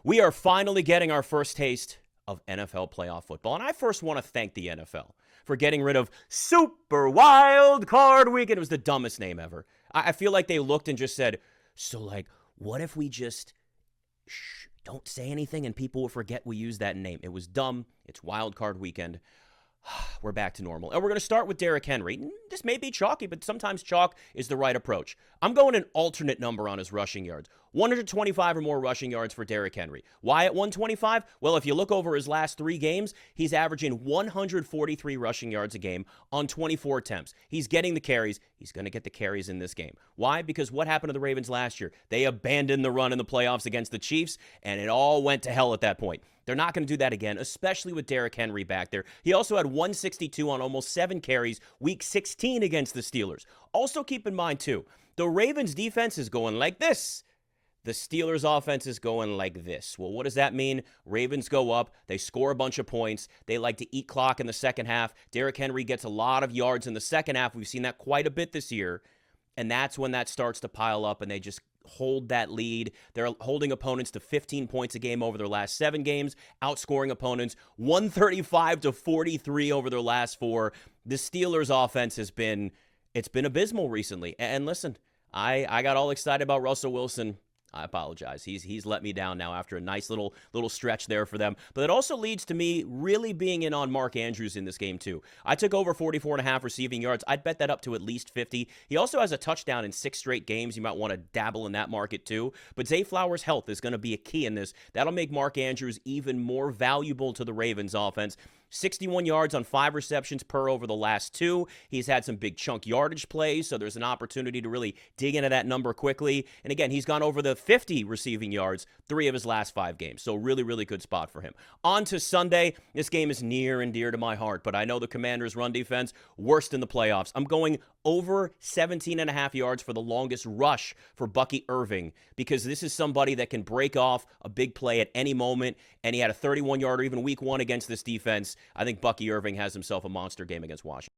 We are finally getting our first taste of NFL playoff football. And I first want to thank the NFL for getting rid of Super Wild Card Weekend. It was the dumbest name ever. I feel like they looked and just said, what if we just don't say anything and people will forget we used that name? It was dumb. It's Wild Card Weekend. We're back to normal. And we're going to start with Derrick Henry. This may be chalky, but sometimes chalk is the right approach. I'm going an alternate number on his rushing yards. 125 or more rushing yards for Derrick Henry. Why at 125? Well, if you look over his last 3 games, he's averaging 143 rushing yards a game on 24 attempts. He's getting the carries. He's going to get the carries in this game. Why? Because what happened to the Ravens last year? They abandoned the run in the playoffs against the Chiefs, and it all went to hell at that point. They're not going to do that again, especially with Derrick Henry back there. He also had 162 on almost 7 carries, week 16 against the Steelers. Also keep in mind, too, the Ravens defense is going like this. The Steelers offense is going like this. Well, what does that mean? Ravens go up. They score a bunch of points. They like to eat clock in the second half. Derrick Henry gets a lot of yards in the second half. We've seen that quite a bit this year. And that's when that starts to pile up and they just hold that lead. They're holding opponents to 15 points a game over their last 7 games, outscoring opponents 135-43 over their last 4. The Steelers offense it's been abysmal recently. And listen, I got all excited about Russell Wilson. I apologize. He's let me down now after a nice little stretch there for them. But it also leads to me really being in on Mark Andrews in this game too. I took over 44.5 receiving yards. I'd bet that up to at least 50. He also has a touchdown in 6 straight games. You might want to dabble in that market too. But Zay Flowers' health is going to be a key in this. That'll make Mark Andrews even more valuable to the Ravens offense. 61 yards on 5 receptions per over the last 2. He's had some big chunk yardage plays, so there's an opportunity to really dig into that number quickly. And again, he's gone over the 50 receiving yards 3 of his last 5 games. So really, really good spot for him. On to Sunday. This game is near and dear to my heart, but I know the Commanders' run defense, worst in the playoffs. I'm going over 17.5 yards for the longest rush for Bucky Irving because this is somebody that can break off a big play at any moment, and he had a 31-yarder even week 1 against this defense. I think Bucky Irving has himself a monster game against Washington.